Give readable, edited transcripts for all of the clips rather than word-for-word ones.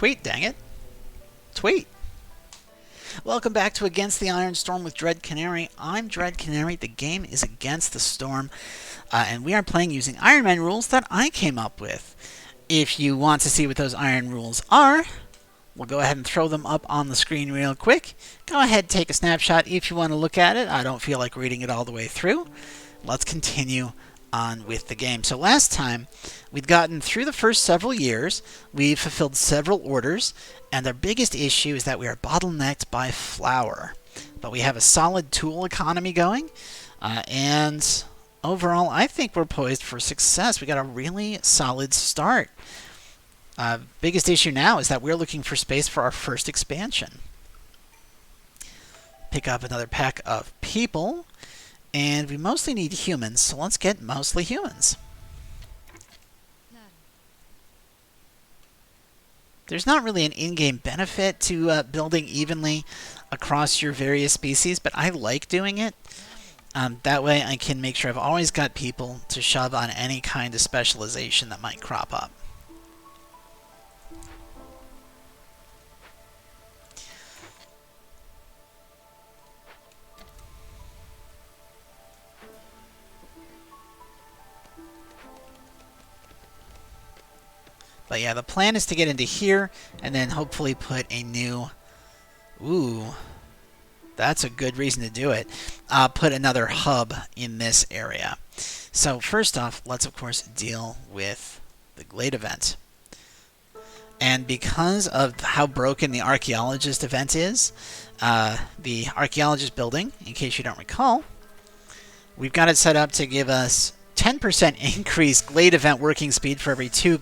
Tweet, dang it. Tweet. Welcome back to Against the Iron Storm with Dread Canary. I'm Dread Canary. The game is Against the Storm, and we are playing using Iron Man rules that I came up with. If you want to see what those Iron rules are, we'll go ahead and throw them up on the screen real quick. Go ahead, take a snapshot if you want to look at it. I don't feel like reading it all the way through. Let's continue on with the game. So last time, we'd gotten through the first several years, we've fulfilled several orders, and our biggest issue is that we are bottlenecked by flour. But we have a solid tool economy going, and overall, I think we're poised for success. We got a really solid start. Biggest issue now is that we're looking for space for our first expansion. Pick up another pack of people. And we mostly need humans, so let's get mostly humans. There's not really an in-game benefit to building evenly across your various species, but I like doing it. That way I can make sure I've always got people to shove on any kind of specialization that might crop up. But yeah, the plan is to get into here and then hopefully put a new... Ooh, that's a good reason to do it. Put another hub in this area. So first off, let's of course deal with the Glade event. And because of how broken the archeologist event is, the archeologist building, in case you don't recall, we've got it set up to give us 10% increased Glade event working speed for every two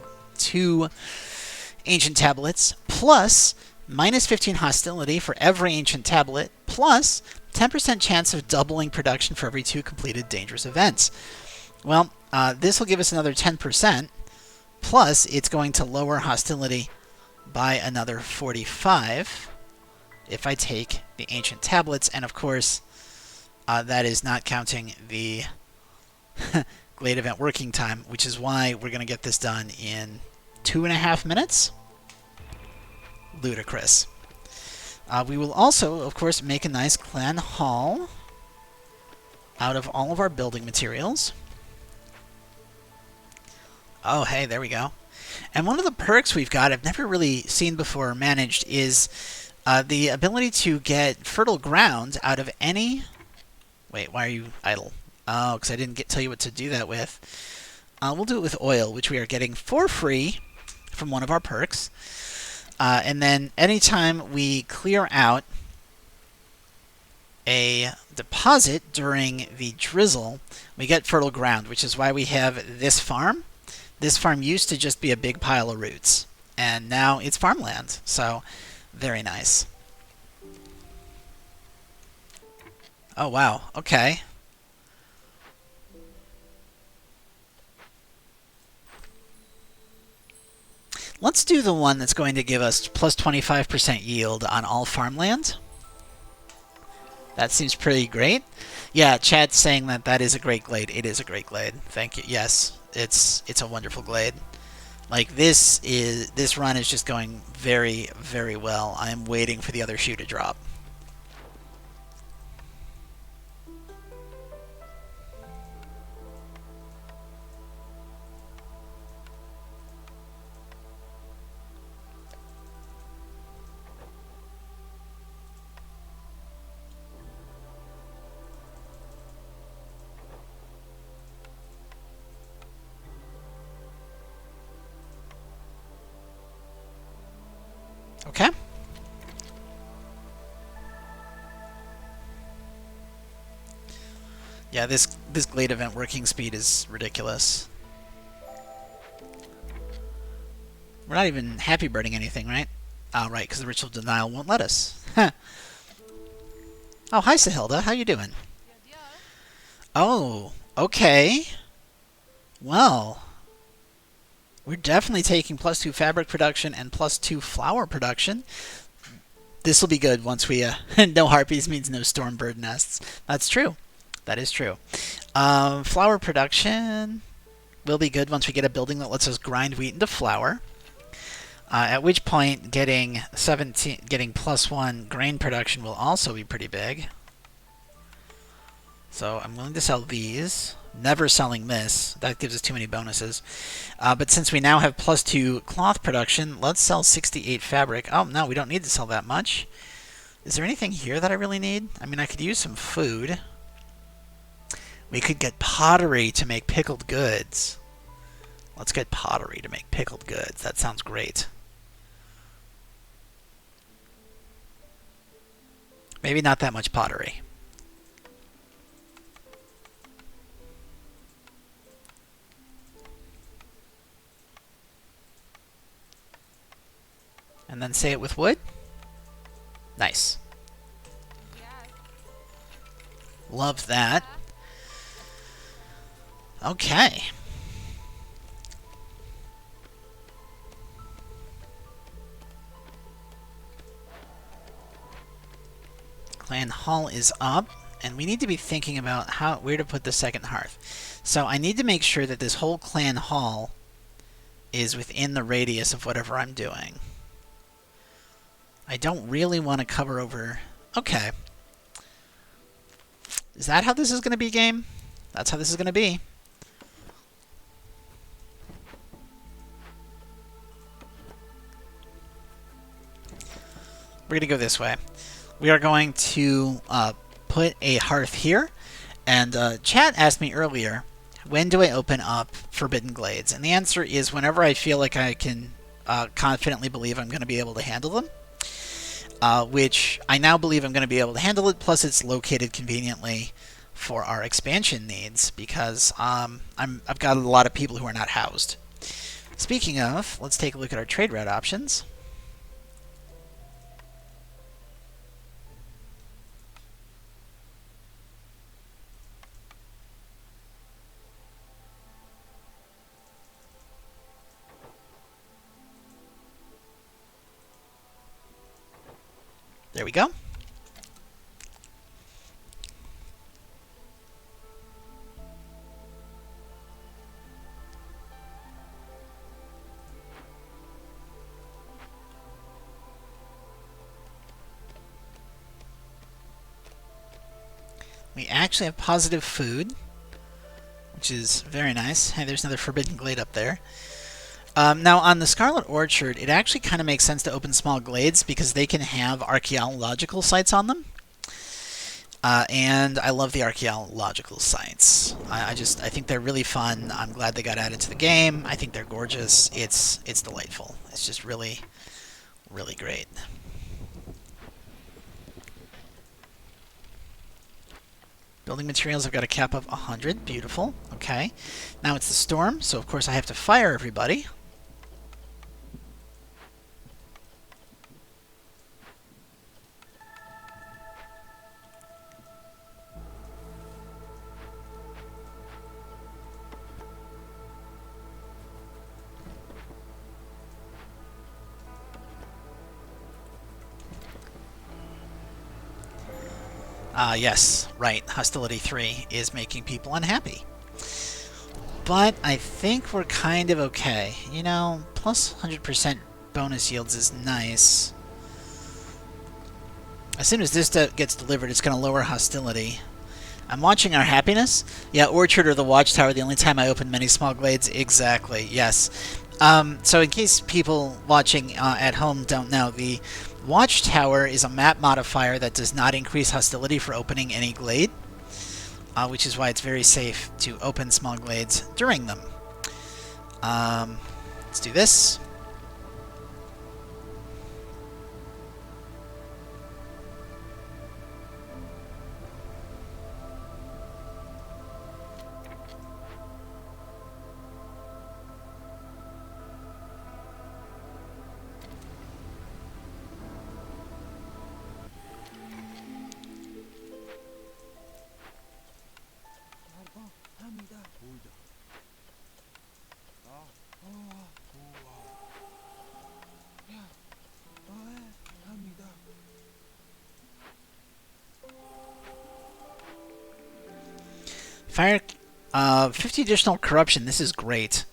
ancient tablets, plus minus 15 hostility for every ancient tablet, plus 10% chance of doubling production for every 2 completed dangerous events. Well, this will give us another 10%, plus it's going to lower hostility by another 45 if I take the ancient tablets, and of course that is not counting the Glade event working time, which is why we're going to get this done in 2.5 minutes. Ludicrous. We will also, of course, make a nice clan hall out of all of our building materials. Oh, hey, there we go. And one of the perks we've got, I've never really seen before or managed, is the ability to get fertile ground out of any... Wait, why are you idle? Oh, because I didn't tell you what to do that with. We'll do it with oil, which we are getting for free from one of our perks. And then anytime we clear out a deposit during the drizzle, we get fertile ground, which is why we have this farm. This farm used to just be a big pile of roots, and now it's farmland. So, very nice. Oh, wow. Okay. Let's do the one that's going to give us plus 25% yield on all farmland. That seems pretty great. Yeah, chat's saying that that is a great glade. It is a great glade. Thank you. Yes, it's a wonderful glade. Like this run is just going very, very well. I am waiting for the other shoe to drop. Okay. Yeah, this Glade event working speed is ridiculous. We're not even happy birding anything, right? Oh, right, because the ritual denial won't let us. Oh, hi, Sahilda. How you doing? Oh, okay. Well, we're definitely taking +2 fabric production and +2 flower production. This will be good once we... no harpies means no storm bird nests. That's true. That is true. Flour production will be good once we get a building that lets us grind wheat into flour. At which point, getting +1 grain production will also be pretty big. So I'm willing to sell these. Never selling this. That gives us too many bonuses. But since we now have +2 cloth production, let's sell 68 fabric. Oh, no, we don't need to sell that much. Is there anything here that I really need? I mean, I could use some food. We could get pottery to make pickled goods. Let's get pottery to make pickled goods. That sounds great. Maybe not that much pottery. And then say it with wood. Nice. Love that. Okay. Clan hall is up, and we need to be thinking about where to put the second hearth. So I need to make sure that this whole clan hall is within the radius of whatever I'm doing. I don't really want to cover over... Okay. Is that how this is going to be, game? That's how this is going to be. We're going to go this way. We are going to put a hearth here. And chat asked me earlier, when do I open up Forbidden Glades? And the answer is whenever I feel like I can confidently believe I'm going to be able to handle them. Which I now believe I'm going to be able to handle it, plus it's located conveniently for our expansion needs, because I've got a lot of people who are not housed. Speaking of, let's take a look at our trade route options. There we go. We actually have positive food, which is very nice. Hey, there's another Forbidden Glade up there. Now, on the Scarlet Orchard, it actually kind of makes sense to open small glades because they can have archaeological sites on them. And I love the archaeological sites. I think they're really fun. I'm glad they got added to the game. I think they're gorgeous. It's delightful. It's just really, really great. Building materials, I've got a cap of 100. Beautiful. Okay. Now it's the storm, so of course I have to fire everybody. Yes, right. Hostility 3 is making people unhappy. But I think we're kind of okay. You know, plus 100% bonus yields is nice. As soon as this gets delivered, it's going to lower hostility. I'm watching our happiness. Yeah, Orchard or the Watchtower, the only time I open many small glades. Exactly, yes. So in case people watching at home don't know, the Watchtower is a map modifier that does not increase hostility for opening any glade, which is why it's very safe to open small glades during them. Let's do this. Fire, 50 additional corruption. This is great.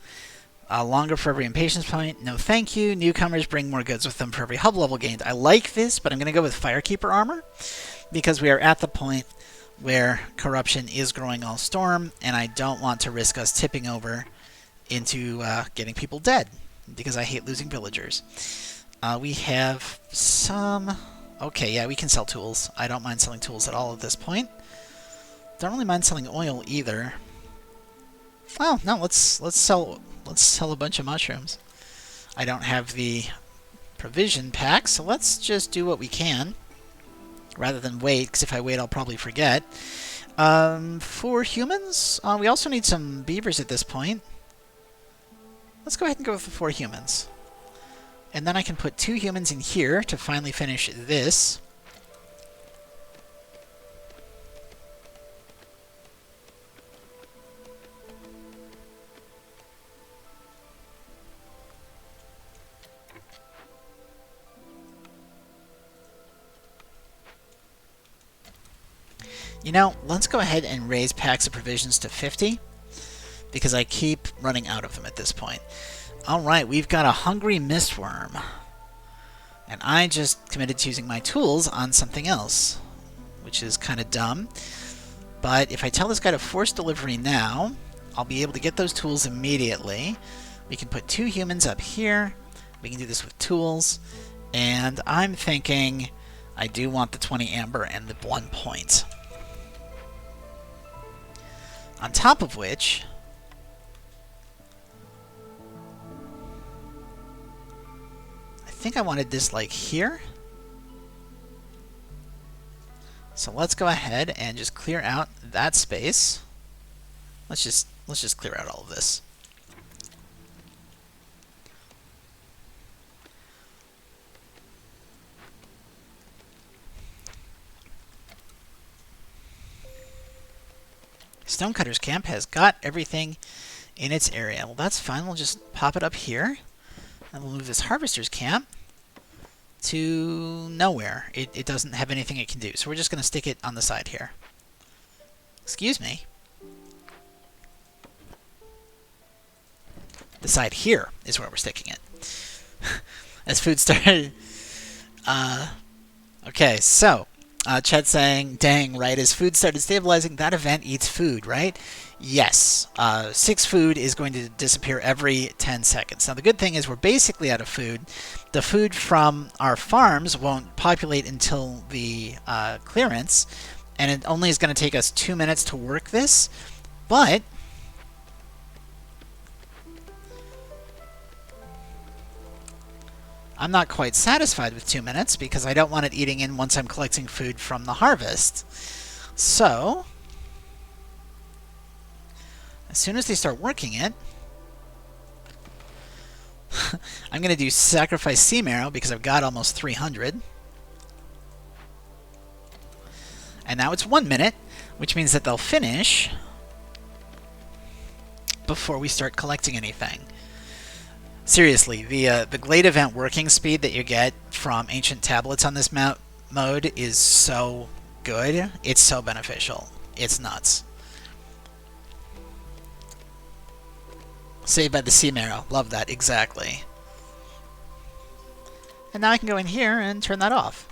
Longer for every impatience point. No thank you. Newcomers bring more goods with them for every hub level gained. I like this, but I'm going to go with Firekeeper armor because we are at the point where corruption is growing all storm, and I don't want to risk us tipping over into getting people dead because I hate losing villagers. We have some... Okay, yeah, we can sell tools. I don't mind selling tools at all at this point. Don't really mind selling oil either. Well, no, let's sell a bunch of mushrooms. I don't have the provision pack, so let's just do what we can rather than wait, because if I wait, I'll probably forget. For humans, we also need some beavers at this point. Let's go ahead and go with the 4 humans. And then I can put 2 humans in here to finally finish this. You know, let's go ahead and raise packs of provisions to 50, because I keep running out of them at this point. Alright, we've got a hungry mistworm. And I just committed to using my tools on something else, which is kind of dumb. But if I tell this guy to force delivery now, I'll be able to get those tools immediately. We can put 2 humans up here. We can do this with tools. And I'm thinking I do want the 20 amber and the 1 point. On top of which, I think I wanted this like here. So let's go ahead and just clear out that space. Let's just clear out all of this. Stonecutter's camp has got everything in its area. Well, that's fine. We'll just pop it up here. And we'll move this harvester's camp to nowhere. It doesn't have anything it can do. So we're just going to stick it on the side here. Excuse me. The side here is where we're sticking it. As food started... okay, so... Chet's saying, dang, right, as food started stabilizing, that event eats food, right? Yes. 6 food is going to disappear every 10 seconds. Now, the good thing is we're basically out of food. The food from our farms won't populate until the clearance, and it only is going to take us 2 minutes to work this, but... I'm not quite satisfied with 2 minutes because I don't want it eating in once I'm collecting food from the harvest. So, as soon as they start working it, I'm going to do sacrifice sea marrow because I've got almost 300. And now it's 1 minute, which means that they'll finish before we start collecting anything. Seriously, the Glade event working speed that you get from ancient tablets on this mode is so good. It's so beneficial. It's nuts. Saved by the sea marrow. Love that, exactly. And now I can go in here and turn that off.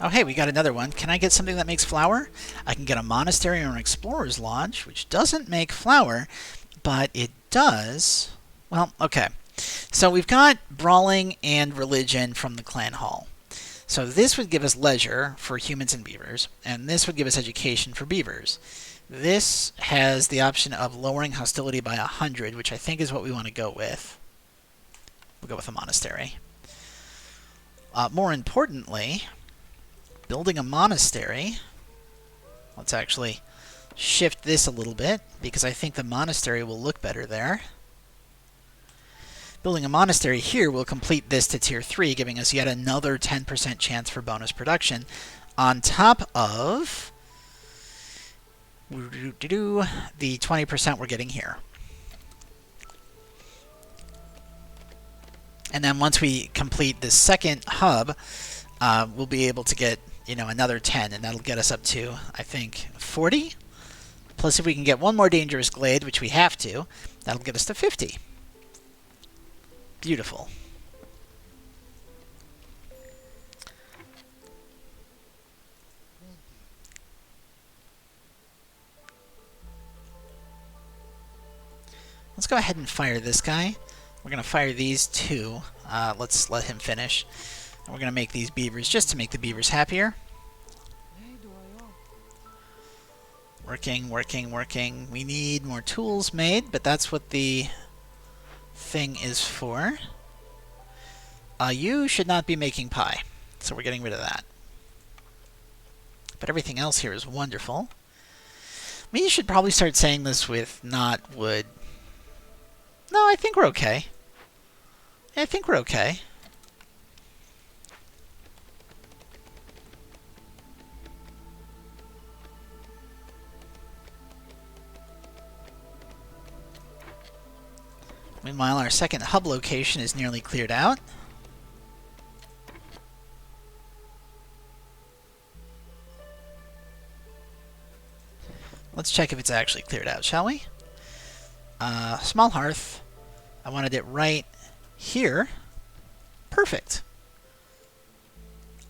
Oh, hey, we got another one. Can I get something that makes flour? I can get a monastery or an explorer's lodge, which doesn't make flour, but it does... Well, okay. So we've got brawling and religion from the clan hall. So this would give us leisure for humans and beavers, and this would give us education for beavers. This has the option of lowering hostility by 100, which I think is what we want to go with. We'll go with a monastery. More importantly... building a monastery. Let's actually shift this a little bit because I think the monastery will look better there. Building a monastery here will complete this to tier 3, giving us yet another 10% chance for bonus production on top of the 20% we're getting here. And then once we complete the second hub, we'll be able to get, you know, another 10, and that'll get us up to, I think, 40 Plus, if we can get one more dangerous glade, which we have to, that'll get us to 50. Beautiful. Let's go ahead and fire this guy. We're going to fire these two. Let's let him finish. And we're going to make these beavers just to make the beavers happier. Working, working, working. We need more tools made, but that's what the thing is for. You should not be making pie, so we're getting rid of that. But everything else here is wonderful. We should probably start saying this with not wood. No, I think we're okay. I think we're okay. Meanwhile, our second hub location is nearly cleared out. Let's check if it's actually cleared out, shall we? Small hearth. I wanted it right here. Perfect.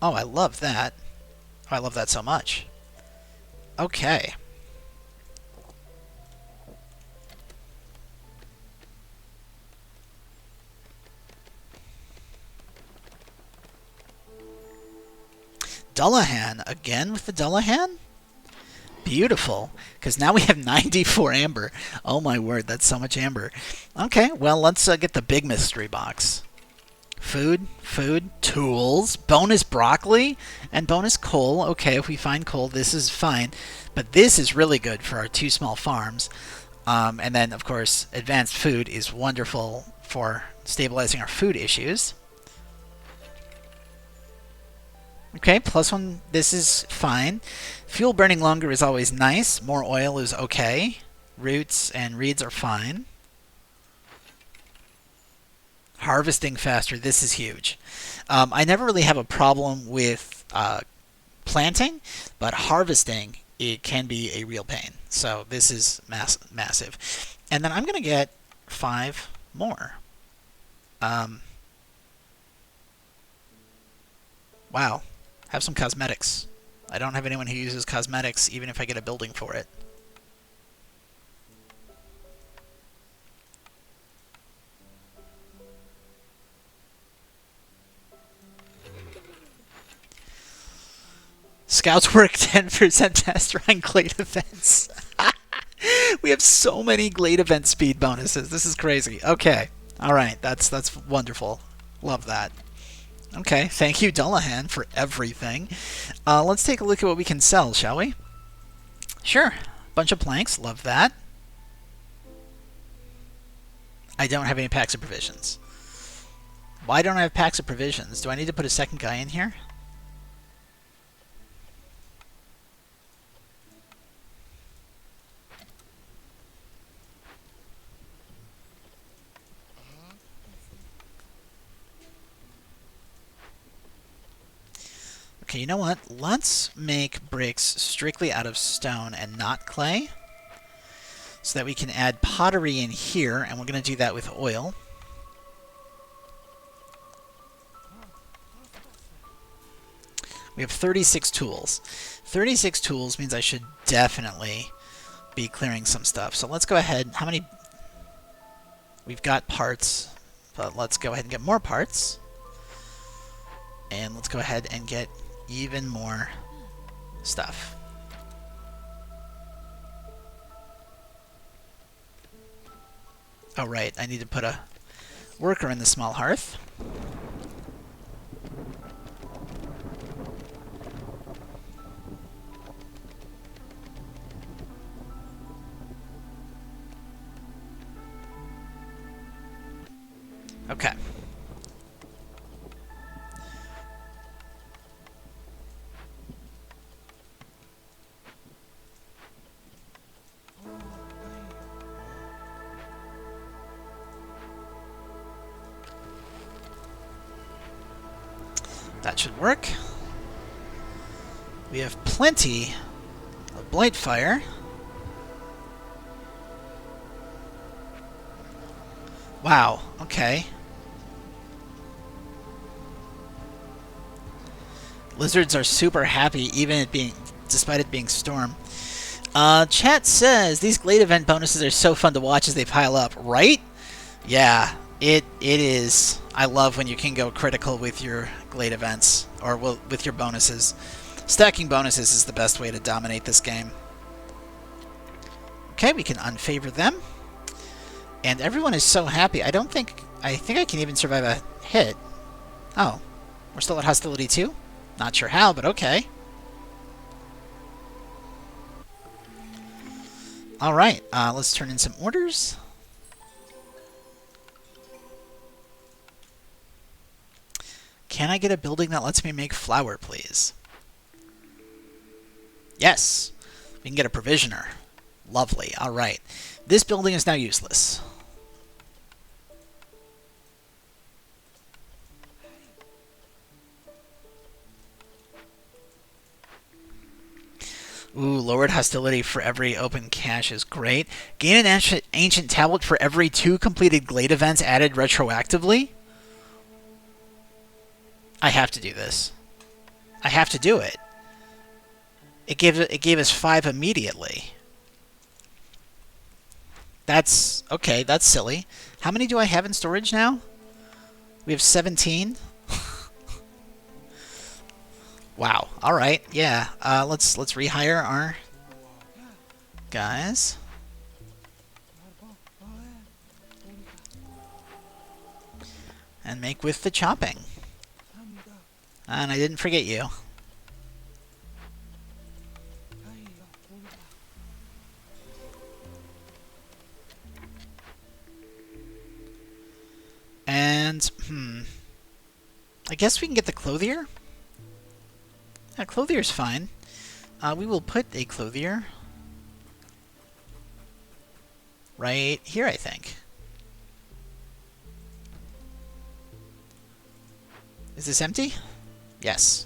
Oh, I love that. Oh, I love that so much. Okay. Dullahan. Again with the Dullahan? Beautiful, because now we have 94 amber. Oh my word, that's so much amber. Okay, well, let's get the big mystery box. Food, food, tools, bonus broccoli, and bonus coal. Okay, if we find coal, this is fine. But this is really good for our 2 small farms. And then, of course, advanced food is wonderful for stabilizing our food issues. Okay, +1, this is fine. Fuel burning longer is always nice. More oil is okay. Roots and reeds are fine. Harvesting faster, this is huge. I never really have a problem with planting, but harvesting, it can be a real pain. So this is massive. And then I'm going to get 5 more. Wow. Have some cosmetics. I don't have anyone who uses cosmetics, even if I get a building for it. Scouts work 10% faster on glade events. We have so many glade event speed bonuses. This is crazy. Okay. Alright, that's wonderful. Love that. Okay, thank you, Dullahan, for everything. Let's take a look at what we can sell, shall we? Sure. Bunch of planks. Love that. I don't have any packs of provisions. Why don't I have packs of provisions? Do I need to put a second guy in here? Okay, you know what? Let's make bricks strictly out of stone and not clay, so that we can add pottery in here, and we're going to do that with oil. We have 36 tools. 36 tools means I should definitely be clearing some stuff. So let's go ahead. How many? We've got parts, but let's go ahead and get more parts. And let's go ahead and get even more stuff. Oh, right. I need to put a worker in the small hearth. Okay. That should work. We have plenty of blight fire. Wow. Okay. Lizards are super happy, despite it being storm. Chat says these Glade event bonuses are so fun to watch as they pile up, right? Yeah, it is. I love when you can go critical with your Glade events, or with your bonuses. Stacking bonuses is the best way to dominate this game. Okay, we can unfavor them. And everyone is so happy. I think I can even survive a hit. Oh, we're still at hostility 2? Not sure how, but okay. Alright, let's turn in some orders. Can I get a building that lets me make flour, please? Yes! We can get a provisioner. Lovely, alright. This building is now useless. Ooh, lowered hostility for every open cache is great. Gain an ancient tablet for every 2 completed Glade events added retroactively? I have to do this. I have to do it. It gave us 5 immediately. That's okay, that's silly. How many do I have in storage now? We have 17. Wow. All right. Yeah. Let's rehire our guys. And make with the chopping. And I didn't forget you. And, I guess we can get the clothier? Yeah, clothier's fine. We will put a clothier right here, I think. Is this empty? Yes.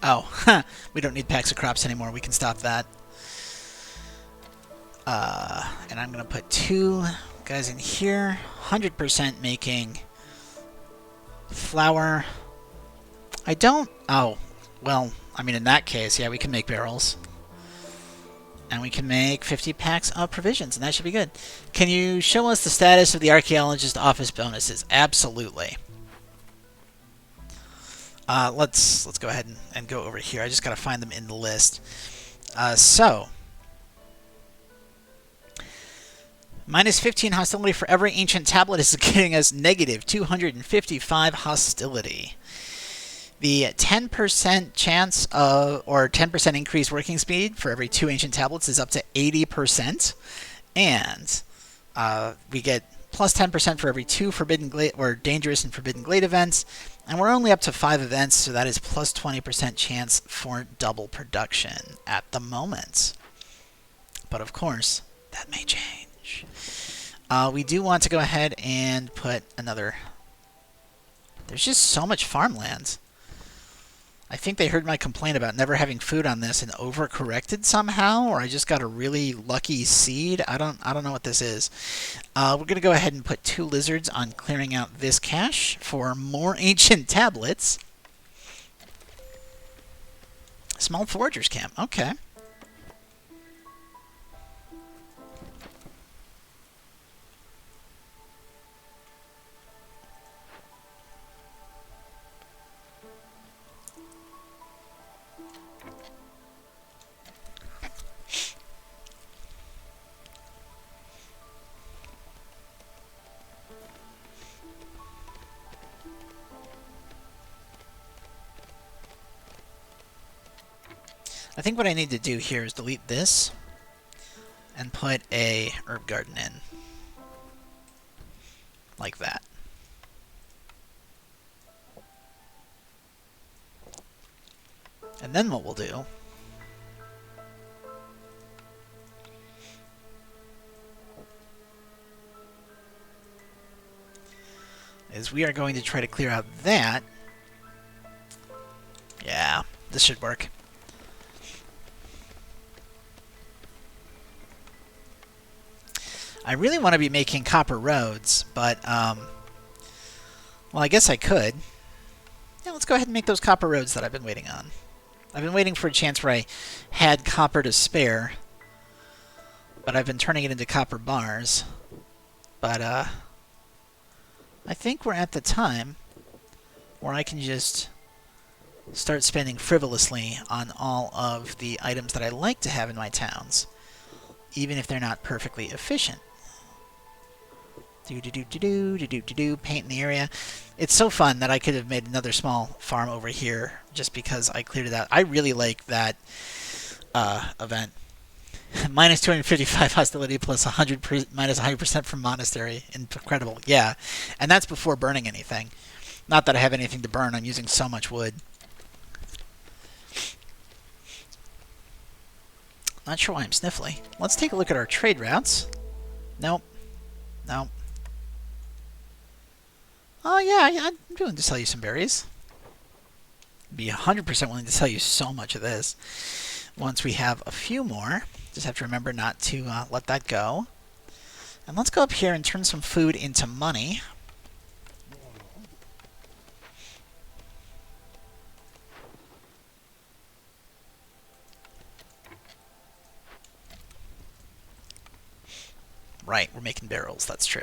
Oh, we don't need packs of crops anymore. We can stop that. And I'm going to put 2 guys in here. 100% making flour. I don't... Oh, well, I mean, in that case, yeah, we can make barrels. And we can make 50 packs of provisions, and that should be good. Can you show us the status of the archaeologist office bonuses? Absolutely. Let's go ahead and go over here. I just got to find them in the list. So, minus 15 hostility for every ancient tablet is getting us negative 255 hostility. The 10% chance of, or 10% increased working speed for every 2 ancient tablets is up to 80%. And we get plus 10% for every 2 forbidden glade, or dangerous and forbidden glade events. And we're only up to 5 events, so that is plus 20% chance for double production at the moment. But of course, that may change. We do want to go ahead and put another... There's just so much farmland. I think they heard my complaint about never having food on this and overcorrected somehow, or I just got a really lucky seed. I don't know what this is. We're going to go ahead and put 2 lizards on clearing out this cache for more ancient tablets. Small foragers camp. Okay. I think what I need to do here is delete this and put a herb garden in. Like that. And then what we'll do is we are going to try to clear out that. Yeah, this should work. I really want to be making copper roads, but, well, I guess I could. Yeah, let's go ahead and make those copper roads that I've been waiting on. I've been waiting for a chance where I had copper to spare, but I've been turning it into copper bars. But, I think we're at the time where I can just start spending frivolously on all of the items that I like to have in my towns, even if they're not perfectly efficient. Paint in the area. It's so fun that I could have made another small farm over here just because I cleared it out. I really like that event. Minus 255 hostility plus 100 minus 100% from monastery. Incredible. Yeah. And that's before burning anything. Not that I have anything to burn. I'm using so much wood. Not sure why I'm sniffly. Let's take a look at our trade routes. Nope. Nope. Oh, yeah, I'm willing to sell you some berries. Be 100% willing to sell you so much of this. Once we have a few more, just have to remember not to let that go. And let's go up here and turn some food into money. Right, we're making barrels, that's true.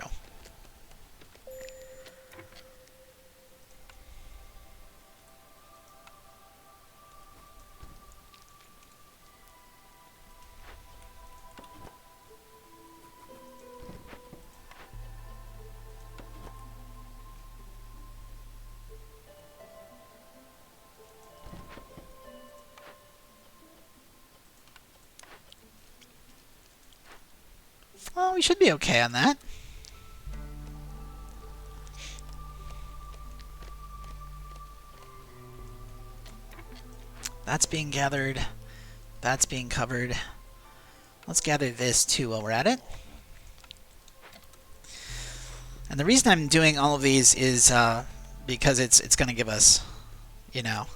Well, we should be okay on that. That's being gathered. That's being covered. Let's gather this too while we're at it. And the reason I'm doing all of these is because it's going to give us, you know,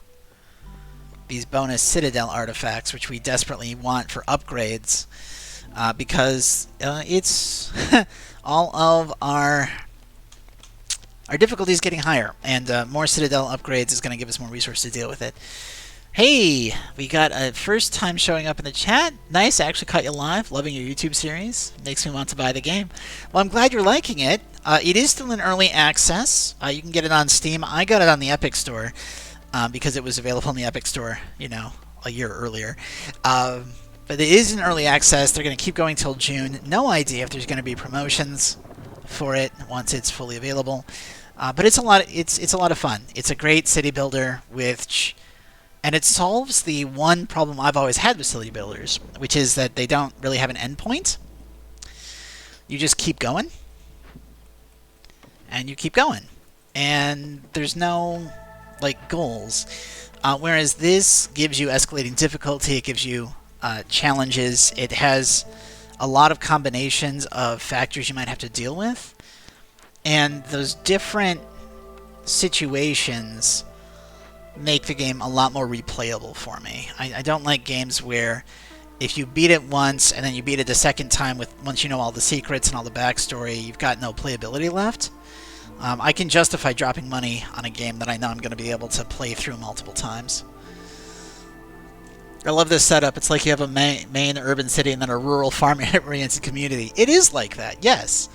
these bonus Citadel artifacts, which we desperately want for upgrades. Because it's all of our difficulty is getting higher, and more Citadel upgrades is going to give us more resources to deal with it. Hey, we got a first time showing up in the chat. Nice, I actually caught you live. Loving your YouTube series. Makes me want to buy the game. Well, I'm glad you're liking it. It is still in early access. You can get it on Steam. I got it on the Epic Store because it was available in the Epic Store, you know, a year earlier. But it is in early access. They're going to keep going till June. No idea if there's going to be promotions for it once it's fully available. But it's a lot. It's a lot of fun. It's a great city builder and it solves the one problem I've always had with city builders, which is that they don't really have an endpoint. You just keep going, and you keep going, and there's no like goals. Whereas this gives you escalating difficulty. It gives you challenges. It has a lot of combinations of factors you might have to deal with, and those different situations make the game a lot more replayable for me. I don't like games where if you beat it once and then you beat it a second time once you know all the secrets and all the backstory, you've got no playability left. I can justify dropping money on a game that I know I'm going to be able to play through multiple times. I love this setup. It's like you have a main urban city and then a rural farm-oriented community. It is like that, yes.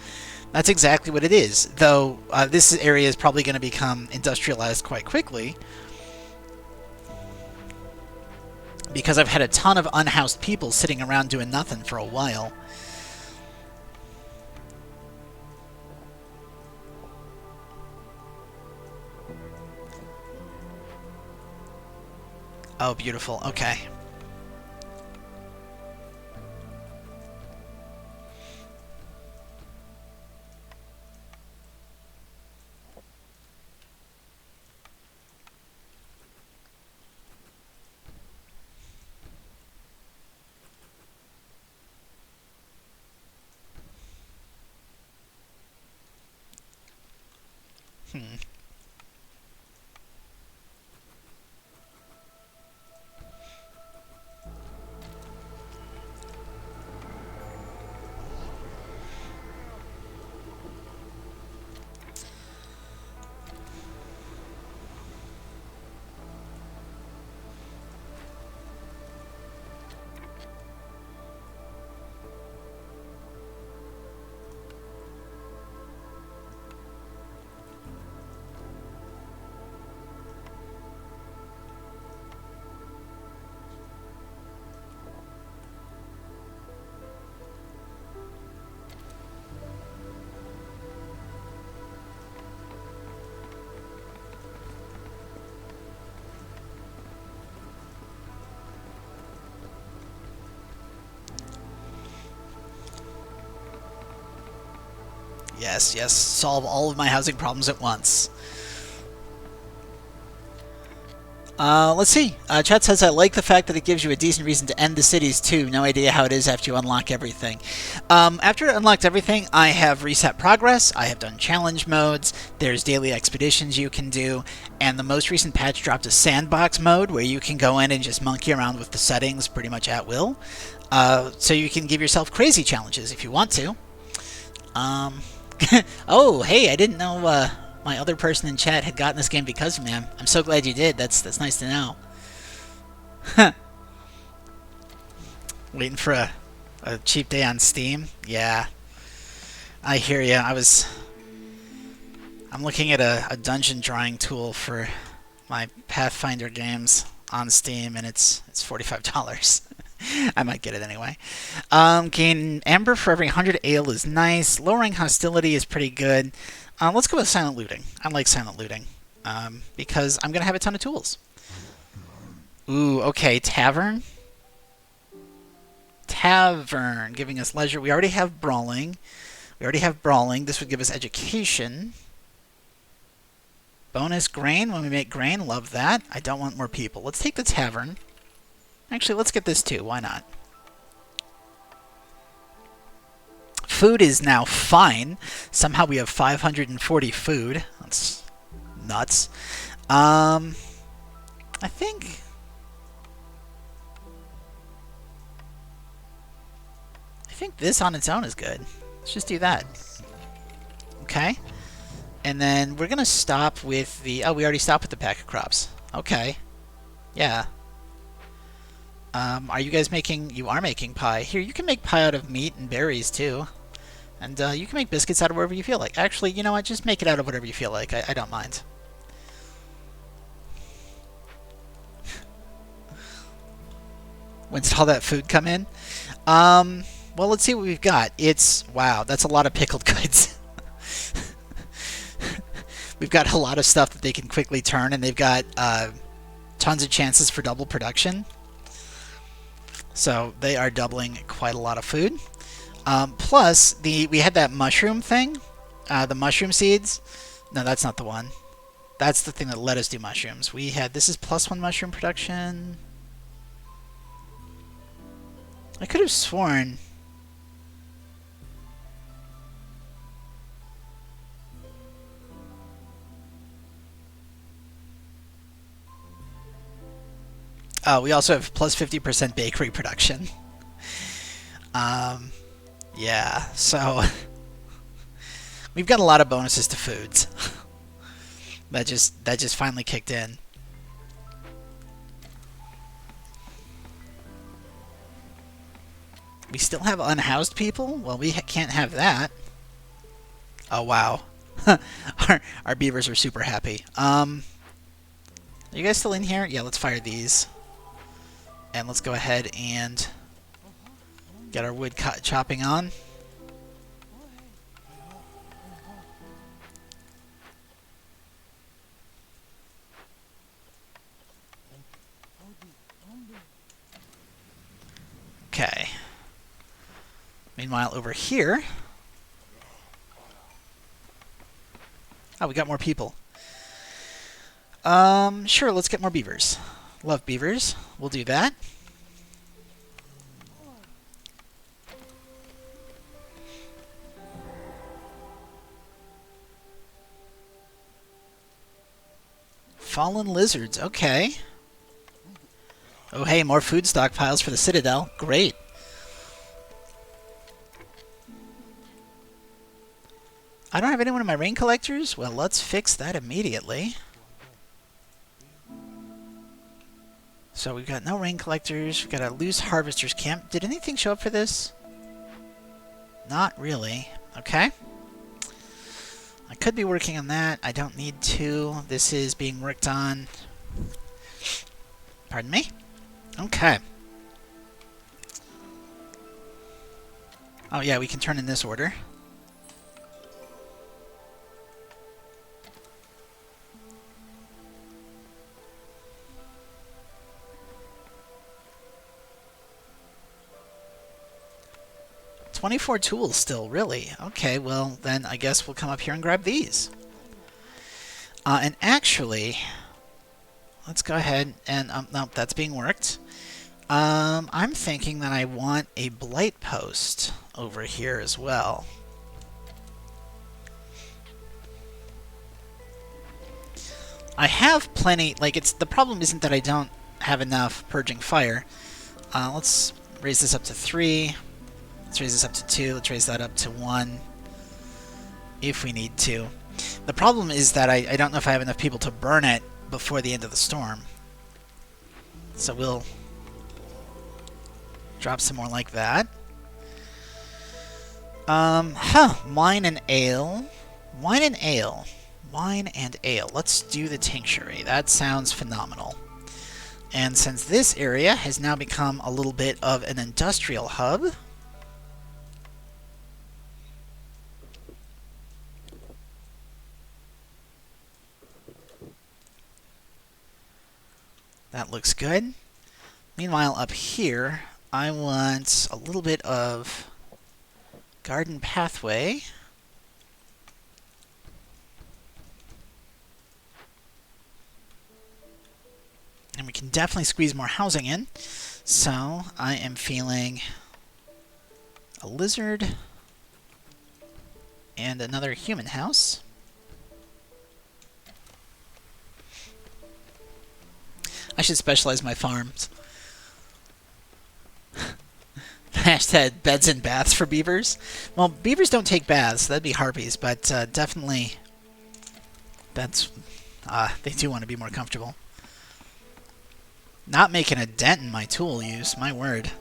That's exactly what it is. Though this area is probably going to become industrialized quite quickly, because I've had a ton of unhoused people sitting around doing nothing for a while. Oh, beautiful. Okay. Hmm. Yes, yes, solve all of my housing problems at once. Let's see. Chat says, I like the fact that it gives you a decent reason to end the cities too. No idea how it is after you unlock everything. After I unlocked everything, I have reset progress. I have done challenge modes. There's daily expeditions you can do. And the most recent patch dropped a sandbox mode where you can go in and just monkey around with the settings pretty much at will. So you can give yourself crazy challenges if you want to. Oh, hey, I didn't know my other person in chat had gotten this game because of me. I'm so glad you did. That's nice to know. Waiting for a cheap day on Steam? Yeah. I hear ya. I'm looking at a dungeon drawing tool for my Pathfinder games on Steam, and it's $45. I might get it anyway. Gain amber for every 100 ale is nice. Lowering hostility is pretty good. Let's go with silent looting. I like silent looting because I'm going to have a ton of tools. Ooh, okay. Tavern. Tavern, giving us leisure. We already have brawling. This would give us education. Bonus grain when we make grain. Love that. I don't want more people. Let's take the tavern. Actually, let's get this too. Why not? Food is now fine. Somehow we have 540 food. That's nuts. I think this on its own is good. Let's just do that. Okay. And then we're going to stop with the... Oh, we already stopped with the pack of crops. Okay. Yeah. Are you guys making... You are making pie. Here, you can make pie out of meat and berries, too. And you can make biscuits out of wherever you feel like. Actually, you know what? Just make it out of whatever you feel like. I don't mind. When did all that food come in? Well, let's see what we've got. It's... Wow, that's a lot of pickled goods. We've got a lot of stuff that they can quickly turn, and they've got tons of chances for double production. So they are doubling quite a lot of food. Plus, we had that mushroom thing, the mushroom seeds. No, that's not the one. That's the thing that let us do mushrooms. We had... This is +1 mushroom production. I could have sworn... we also have +50% bakery production. Yeah, so we've got a lot of bonuses to foods. that just finally kicked in. We still have unhoused people? Well, we can't have that. Oh wow. our beavers are super happy. Are you guys still in here? Yeah, let's fire these. And let's go ahead and get our wood chopping on. Okay. Meanwhile, over here... Oh, we got more people. Sure, let's get more beavers. Love beavers. We'll do that. Fallen lizards. Okay. Oh, hey, more food stockpiles for the Citadel. Great. I don't have anyone in my rain collectors? Well, let's fix that immediately. So we've got no rain collectors. We've got a loose harvester's camp. Did anything show up for this? Not really. Okay. I could be working on that. I don't need to. This is being worked on. Pardon me? Okay. Oh yeah, we can turn in this order. $24 tools still, really? Okay, well, then I guess we'll come up here and grab these. And actually, let's go ahead and... no, that's being worked. I'm thinking that I want a blight post over here as well. I have plenty... Like, the problem isn't that I don't have enough purging fire. Let's raise this up to 3. Let's raise this up to 2. Let's raise that up to 1. If we need to. The problem is that I don't know if I have enough people to burn it before the end of the storm. So we'll drop some more like that. Wine and ale. Wine and ale. Wine and ale. Let's do the tinctuary. That sounds phenomenal. And since this area has now become a little bit of an industrial hub... That looks good. Meanwhile, up here, I want a little bit of garden pathway. And we can definitely squeeze more housing in. So, I am feeling a lizard and another human house. I should specialize my farms. Hashtag beds and baths for beavers. Well, beavers don't take baths. That'd be harpies, but definitely that's... they do want to be more comfortable. Not making a dent in my tool use, my word.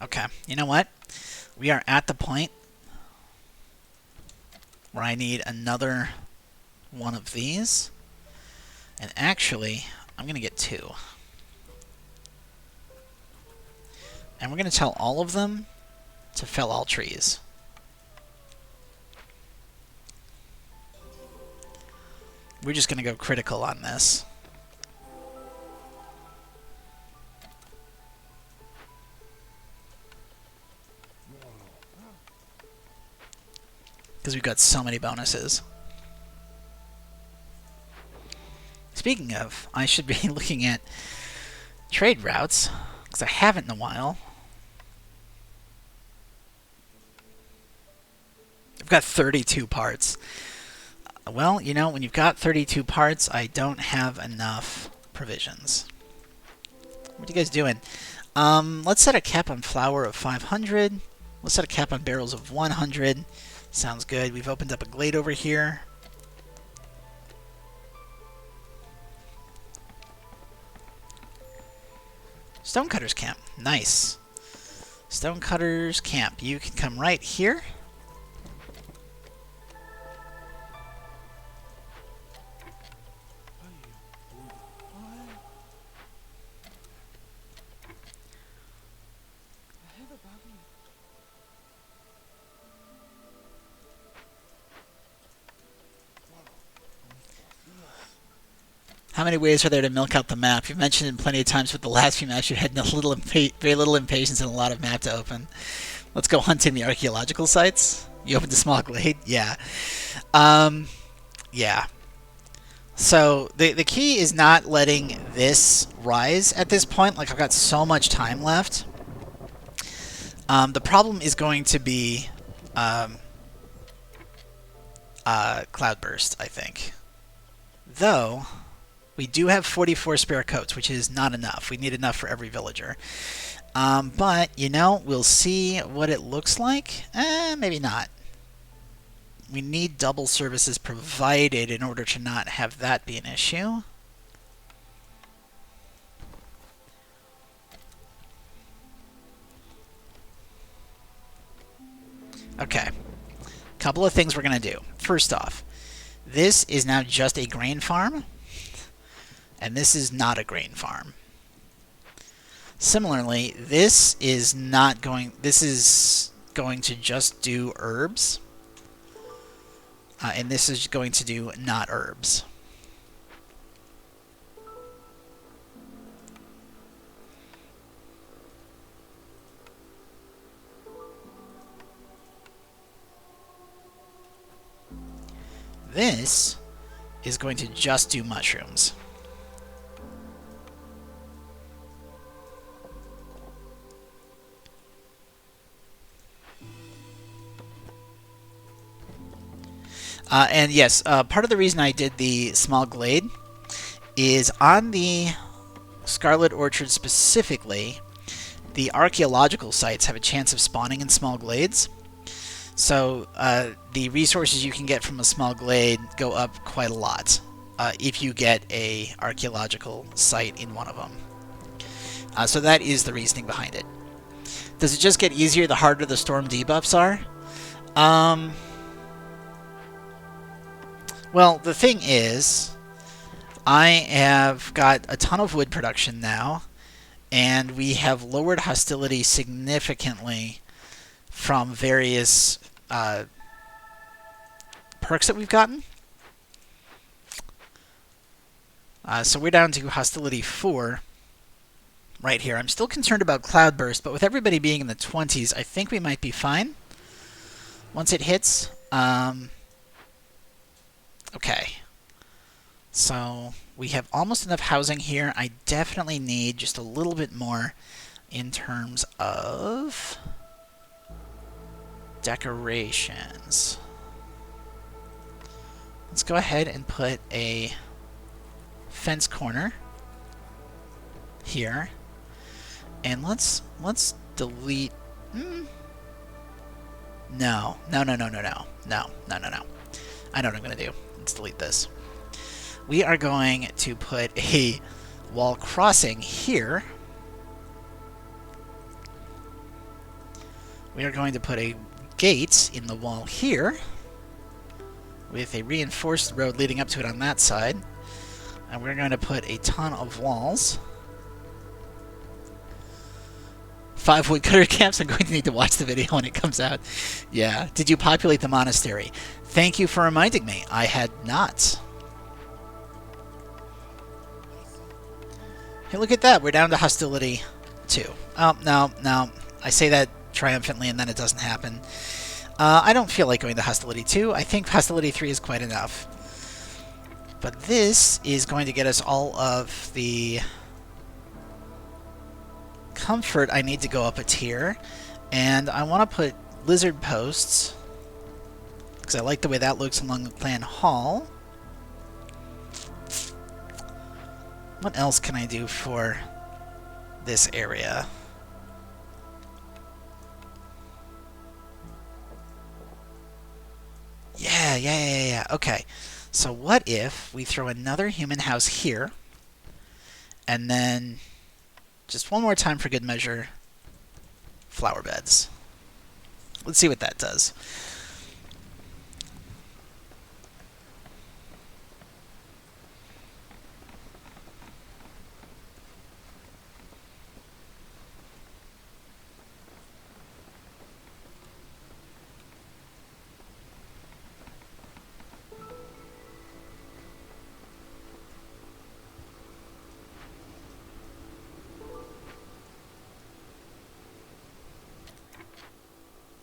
Okay, you know what? We are at the point where I need another one of these. And actually, I'm going to get 2. And we're going to tell all of them to fell all trees. We're just going to go critical on this. Because we've got so many bonuses. Speaking of, I should be looking at trade routes, because I haven't in a while. I've got 32 parts. Well, you know, when you've got 32 parts, I don't have enough provisions. What are you guys doing? Let's set a cap on flour of 500. Let's set a cap on barrels of 100. Sounds good. We've opened up a glade over here. Stonecutters camp. Nice. Stonecutters camp. You can come right here. How many ways are there to milk out the map? You've mentioned it plenty of times with the last few maps you had very little impatience and a lot of map to open. Let's go hunting the archaeological sites. You opened a small glade? Yeah. Yeah. So the key is not letting this rise at this point. Like, I've got so much time left. The problem is going to be cloudburst, I think. Though, we do have 44 spare coats, which is not enough. We need enough for every villager. But, you know, we'll see what it looks like. Maybe not. We need double services provided in order to not have that be an issue. Okay. Couple of things we're going to do. First off, this is now just a grain farm, and this is not a grain farm. Similarly, this is going to just do herbs, and this is going to do not herbs. This is going to just do mushrooms. And yes, part of the reason I did the small glade is on the Scarlet Orchard specifically, the archaeological sites have a chance of spawning in small glades. So the resources you can get from a small glade go up quite a lot if you get a archaeological site in one of them. So that is the reasoning behind it. Does it just get easier the harder the storm debuffs are? Well, the thing is, I have got a ton of wood production now, and we have lowered hostility significantly from various perks that we've gotten. So we're down to hostility 4 right here. I'm still concerned about cloudburst, but with everybody being in the 20s, I think we might be fine once it hits. Okay. So we have almost enough housing here. I definitely need just a little bit more in terms of decorations. Let's go ahead and put a fence corner here, and let's delete. No. I know what I'm gonna do. Let's delete this. We are going to put a wall crossing here. We are going to put a gate in the wall here with a reinforced road leading up to it on that side. And we're going to put a ton of walls. 5 woodcutter camps. I'm going to need to watch the video when it comes out. Yeah. Did you populate the monastery? Thank you for reminding me. I had not. Hey, look at that. We're down to hostility 2. Oh, no. I say that triumphantly and then it doesn't happen. I don't feel like going to hostility 2. I think hostility 3 is quite enough. But this is going to get us all of the comfort I need to go up a tier. And I want to put lizard posts, because I like the way that looks along the clan hall. What else can I do for this area? Yeah. Okay. So what if we throw another human house here, and then, just one more time for good measure, flower beds. Let's see what that does.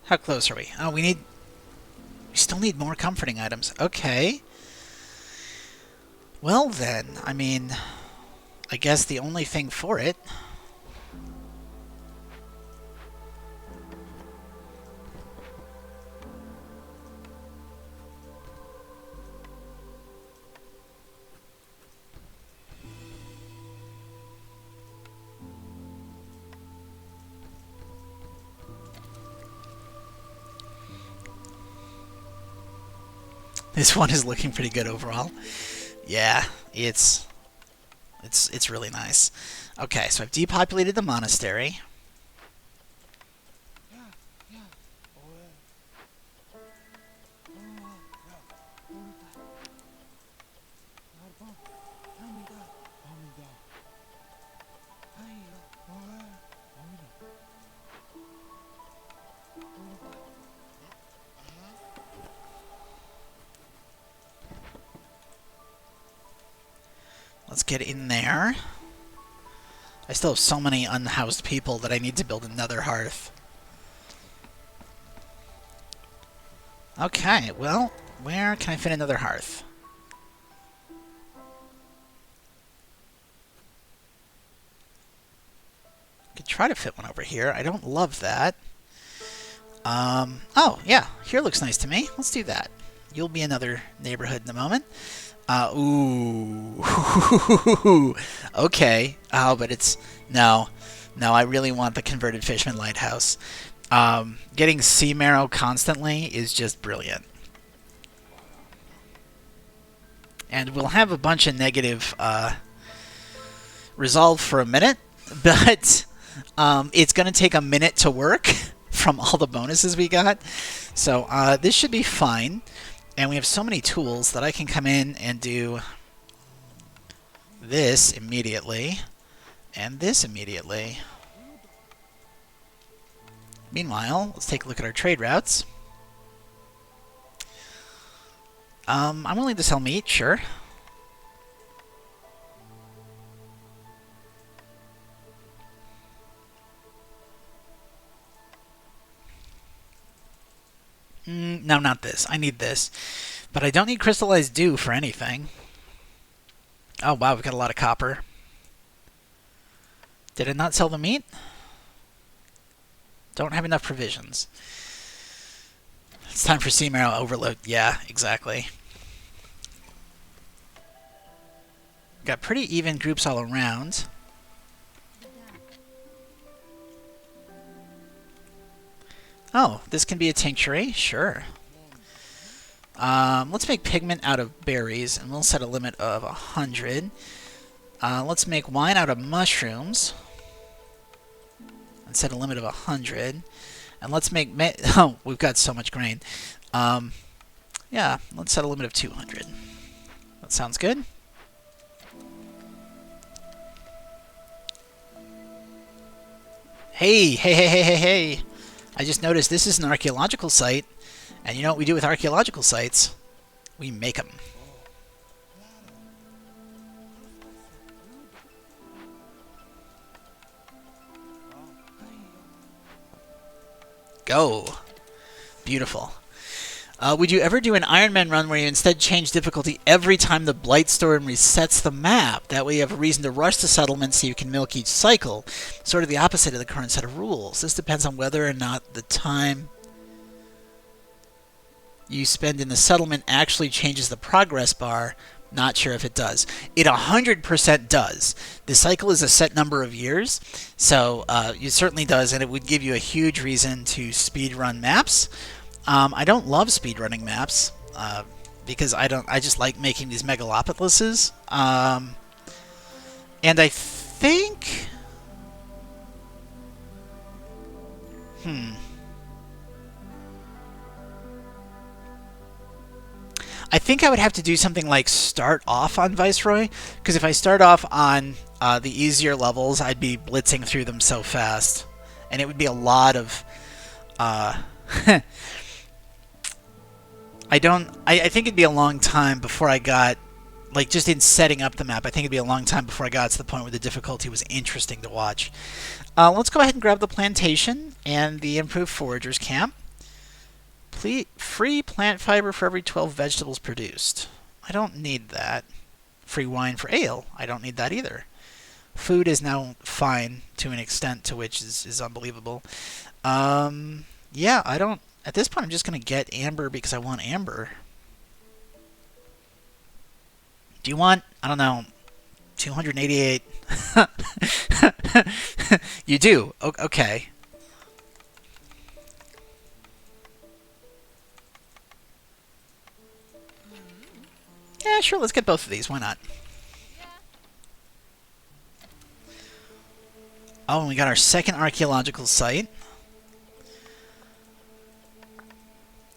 How close are we? Oh, we still need more comforting items. Okay. Well then, I mean, I guess the only thing for it... This one is looking pretty good overall. Yeah, it's really nice. Okay, so I've depopulated the monastery. Let's get in there. I still have so many unhoused people that I need to build another hearth. Okay, well, where can I fit another hearth? Could try to fit one over here. I don't love that. Oh, yeah, here looks nice to me. Let's do that. You'll be another neighborhood in a moment. Ooh. Okay. Oh, but it's... No. No, I really want the converted Fisherman Lighthouse. Getting sea marrow constantly is just brilliant. And we'll have a bunch of negative resolve for a minute, but it's going to take a minute to work from all the bonuses we got. So this should be fine. And we have so many tools that I can come in and do this immediately and this immediately. Meanwhile, let's take a look at our trade routes. I'm willing to sell meat, sure. No, not this. I need this. But I don't need crystallized dew for anything. Oh, wow, we've got a lot of copper. Did I not sell the meat? Don't have enough provisions. It's time for sea marrow overload. Yeah, exactly. Got pretty even groups all around. Oh, this can be a tincture, sure. Let's make pigment out of berries, and we'll set a limit of 100. Let's make wine out of mushrooms, and set a limit of 100. And let's make... Oh, we've got so much grain. Yeah, let's set a limit of 200. That sounds good. Hey, hey, hey, hey, hey, hey. I just noticed this is an archaeological site, and you know what we do with archaeological sites? We make them. Go. Beautiful. Would you ever do an Iron Man run where you instead change difficulty every time the Blightstorm resets the map? That way you have a reason to rush to settlement so you can milk each cycle. Sort of the opposite of the current set of rules. This depends on whether or not the time you spend in the settlement actually changes the progress bar. Not sure if it does. It 100% does. The cycle is a set number of years, so it certainly does, and it would give you a huge reason to speedrun maps. I don't love speedrunning maps because I just like making these megalopolises. And I think... I think I would have to do something like start off on Viceroy, because if I start off on the easier levels, I'd be blitzing through them so fast. And it would be a lot of... I think it'd be a long time before I got, like, just in setting up the map, I think it'd be a long time before I got to the point where the difficulty was interesting to watch. Let's go ahead and grab the plantation and the improved foragers camp. Free plant fiber for every 12 vegetables produced. I don't need that. free wine for ale. I don't need that either. Food is now fine to an extent to which is unbelievable. Yeah, I don't... At this point, I'm just going to get amber because I want amber. Do you want, I don't know, 288? You do? Okay. Yeah, sure, let's get both of these. Why not? Oh, and we got our second archaeological site.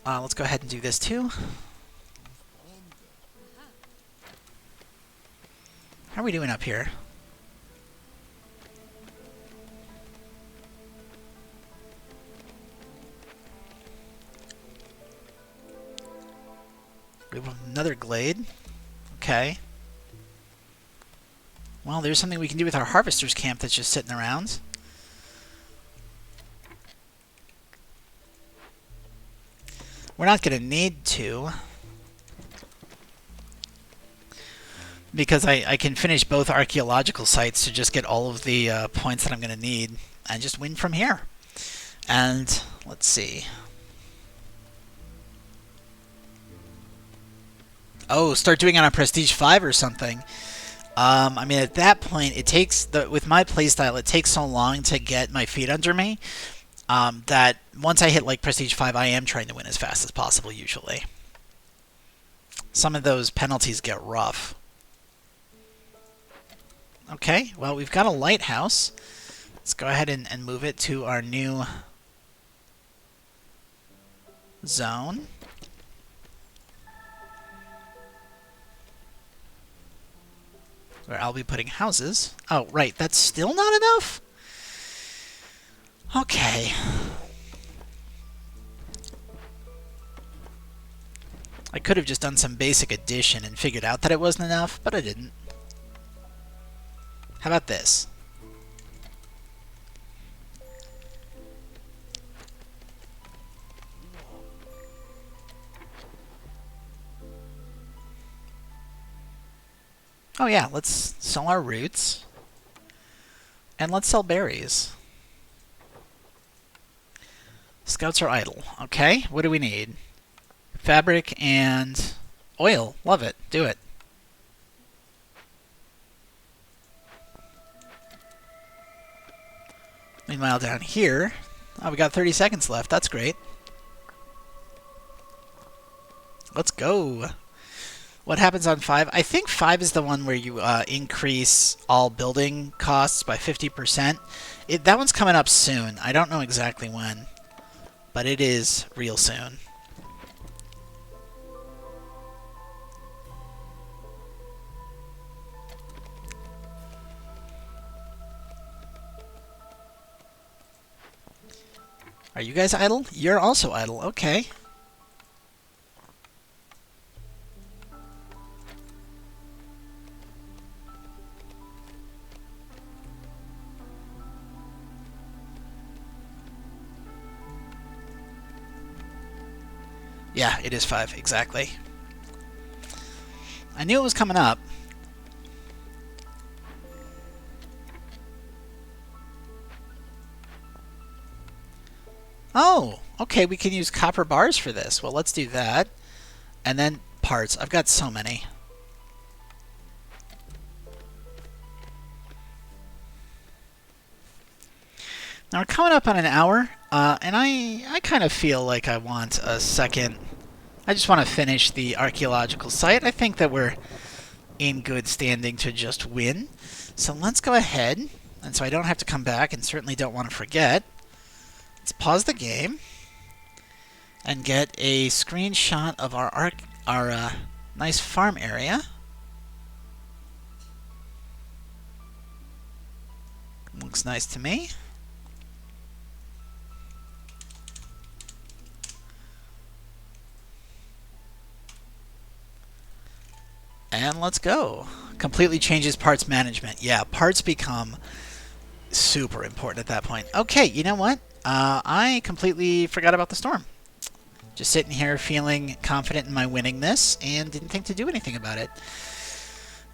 Let's go ahead and do this too. How are we doing up here? We have another glade. Okay. Well, there's something we can do with our harvester's camp that's just sitting around. We're not going to need to, because I can finish both archaeological sites to just get all of the points that I'm going to need and just win from here. And let's see. Oh, start doing it on Prestige 5 or something. I mean, at that point, it takes, with my playstyle, it takes so long to get my feet under me that once I hit like Prestige 5, I am trying to win as fast as possible, usually. Some of those penalties get rough. Okay, well, we've got a lighthouse. Let's go ahead and move it to our new zone. Where I'll be putting houses. Oh, right, that's still not enough? Okay. I could have just done some basic addition and figured out that it wasn't enough, but I didn't. How about this? Oh yeah, let's sell our roots. And let's sell berries. Scouts are idle. Okay, what do we need? Fabric and oil. Love it. Do it. Meanwhile, down here, oh, we got 30 seconds left. That's great. Let's go. What happens on 5? I think 5 is the one where you increase all building costs by 50%. That one's coming up soon. I don't know exactly when, but it is real soon. Are you guys idle? You're also idle. Okay. Yeah, it is 5, exactly. I knew it was coming up. Oh, okay, we can use copper bars for this. Well, let's do that. And then parts. I've got so many. Now we're coming up on an hour, and I kind of feel like I want a second. I just want to finish the archaeological site. I think that we're in good standing to just win. So let's go ahead, and so I don't have to come back and certainly don't want to forget. Let's pause the game and get a screenshot of our nice farm area. Looks nice to me. And let's go. Completely changes parts management. Yeah, parts become super important at that point. Okay, you know what? I completely forgot about the storm. Just sitting here feeling confident in my winning this and didn't think to do anything about it.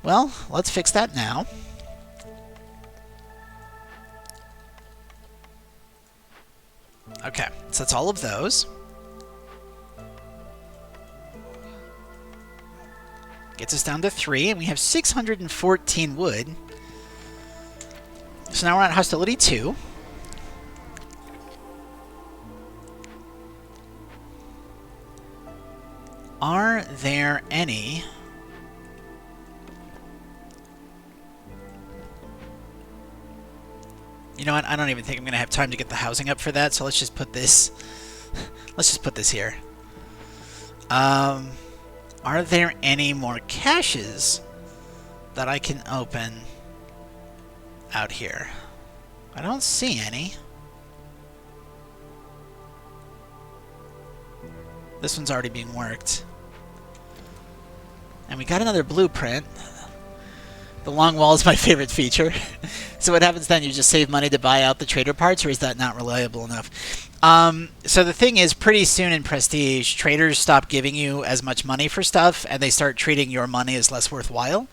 Well, let's fix that now. Okay, so that's all of those. Gets us down to 3, and we have 614 wood. So now we're at hostility 2. Are there any... You know what? I don't even think I'm going to have time to get the housing up for that, so let's just put this... let's just put this here. Are there any more caches that I can open out here? I don't see any. This one's already being worked. And we got another blueprint. The long wall is my favorite feature. So what happens then? You just save money to buy out the trader parts, or is that not reliable enough? So the thing is, pretty soon in Prestige, traders stop giving you as much money for stuff, and they start treating your money as less worthwhile.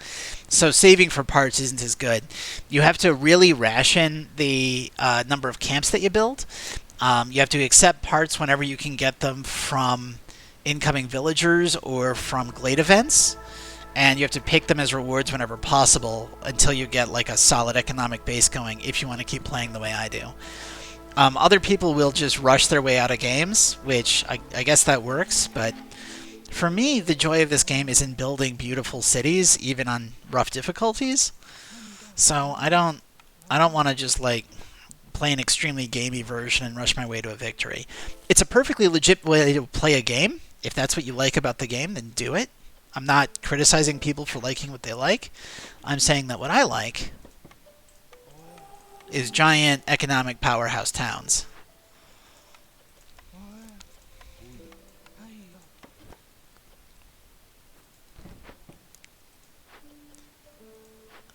So saving for parts isn't as good. You have to really ration the number of camps that you build. You have to accept parts whenever you can get them from incoming villagers or from glade events. And you have to pick them as rewards whenever possible until you get like a solid economic base going if you want to keep playing the way I do. Other people will just rush their way out of games, which I guess that works, but for me, the joy of this game is in building beautiful cities, even on rough difficulties. So I don't want to just like play an extremely gamey version and rush my way to a victory. It's a perfectly legit way to play a game. If that's what you like about the game, then do it. I'm not criticizing people for liking what they like. I'm saying that what I like is giant economic powerhouse towns.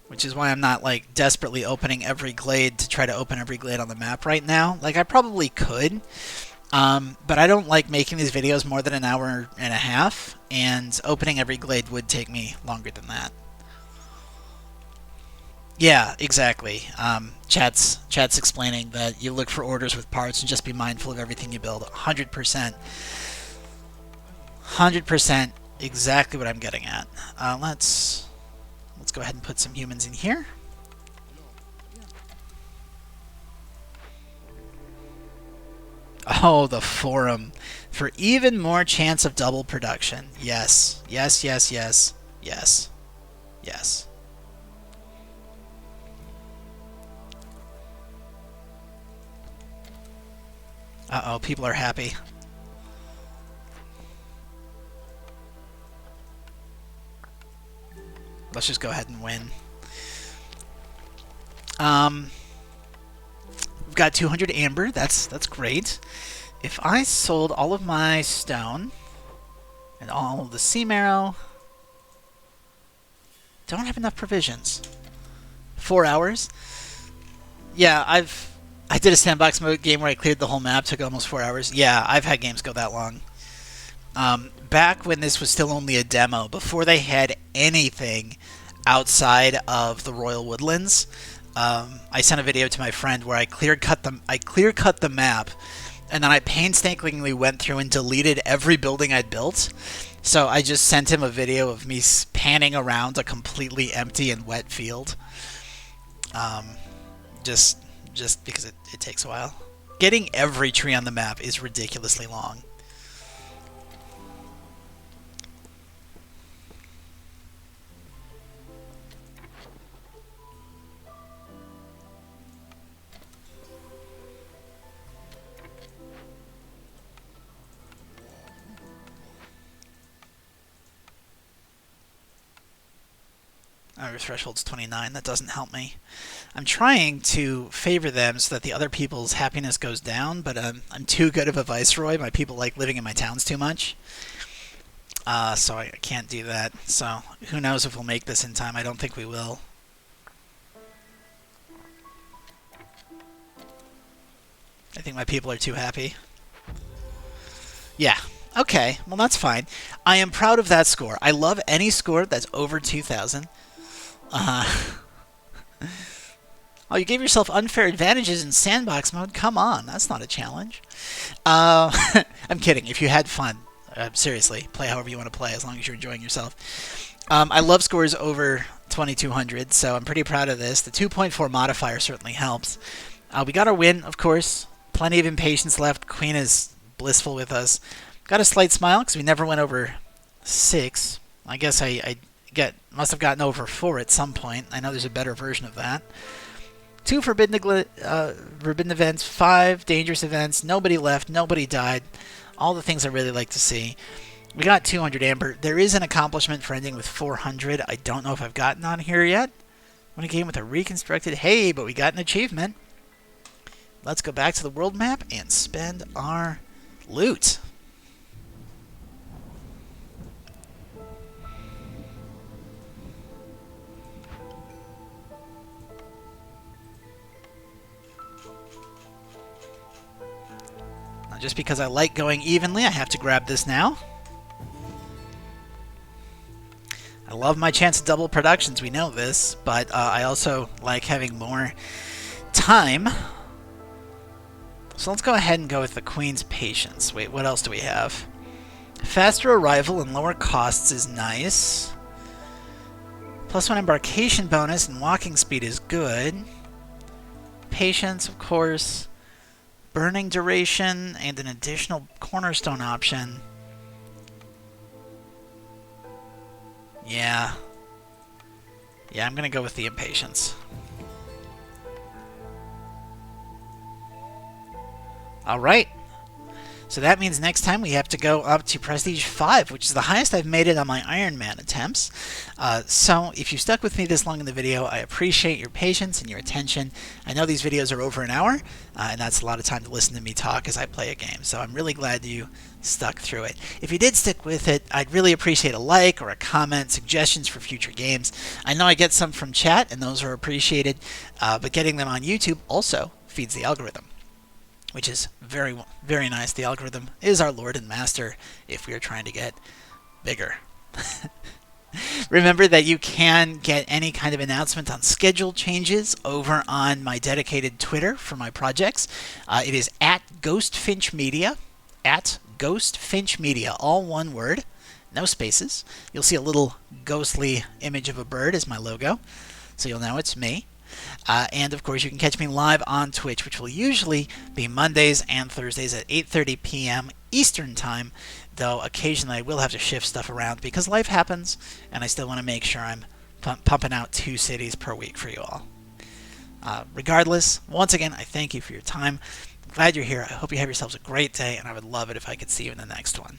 Which is why I'm not like desperately opening every glade to try to open every glade on the map right now. Like I probably could. But I don't like making these videos more than an hour and a half, and opening every glade would take me longer than that. Yeah, exactly. Chat's explaining that you look for orders with parts and just be mindful of everything you build. 100%. 100% exactly what I'm getting at. Let's go ahead and put some humans in here. Oh, the forum. For even more chance of double production. Yes. Yes, yes, yes. Yes. Yes. Uh-oh, people are happy. Let's just go ahead and win. We've got 200 amber. That's great. If I sold all of my stone and all of the sea marrow, don't have enough provisions. 4 hours? Yeah, I did a sandbox mode game where I cleared the whole map. Took almost 4 hours. Yeah, I've had games go that long. Back when this was still only a demo, before they had anything outside of the Royal Woodlands, I sent a video to my friend where I clear cut the map, and then I painstakingly went through and deleted every building I'd built. So I just sent him a video of me panning around a completely empty and wet field. Just because it takes a while. Getting every tree on the map is ridiculously long. Our threshold's 29. That doesn't help me. I'm trying to favor them so that the other people's happiness goes down, but I'm too good of a viceroy. My people like living in my towns too much. So I can't do that. So who knows if we'll make this in time. I don't think we will. I think my people are too happy. Yeah. Okay. Well, that's fine. I am proud of that score. I love any score that's over 2,000. Uh, oh, you gave yourself unfair advantages in sandbox mode? Come on, that's not a challenge. I'm kidding. If you had fun, seriously, play however you want to play as long as you're enjoying yourself. I love scores over 2200, so I'm pretty proud of this. The 2.4 modifier certainly helps. We got our win, of course. Plenty of impatience left. Queen is blissful with us. Got a slight smile because we never went over 6. I guess I must have gotten over 4 at some point. I know there's a better version of that. 2 forbidden events, 5 dangerous events, nobody left, nobody died. All the things I really like to see. We got 200 amber. There is an accomplishment for ending with 400. I don't know if I've gotten on here yet. Won a game with a reconstructed... Hey, but we got an achievement. Let's go back to the world map and spend our loot. Now, just because I like going evenly, I have to grab this now. I love my chance of double productions, we know this, but I also like having more time. So let's go ahead and go with the Queen's Patience. Wait, what else do we have? Faster arrival and lower costs is nice. +1 embarkation bonus and walking speed is good. Patience, of course. Burning duration and an additional cornerstone option. Yeah, I'm going to go with the Impatience. Alright. So that means next time we have to go up to Prestige 5, which is the highest I've made it on my Iron Man attempts. So if you stuck with me this long in the video, I appreciate your patience and your attention. I know these videos are over an hour, and that's a lot of time to listen to me talk as I play a game. So I'm really glad you stuck through it. If you did stick with it, I'd really appreciate a like or a comment, suggestions for future games. I know I get some from chat, and those are appreciated, but getting them on YouTube also feeds the algorithm, which is very, very nice. The algorithm is our lord and master if we are trying to get bigger. Remember that you can get any kind of announcement on schedule changes over on my dedicated Twitter for my projects. It is @GhostFinchMedia, @GhostFinchMedia, all one word, no spaces. You'll see a little ghostly image of a bird as my logo, so you'll know it's me. And of course you can catch me live on Twitch, which will usually be Mondays and Thursdays at 8:30 p.m. Eastern Time, though occasionally I will have to shift stuff around because life happens, and I still want to make sure I'm pumping out 2 cities per week for you all. Regardless, once again, I thank you for your time. I'm glad you're here. I hope you have yourselves a great day, and I would love it if I could see you in the next one.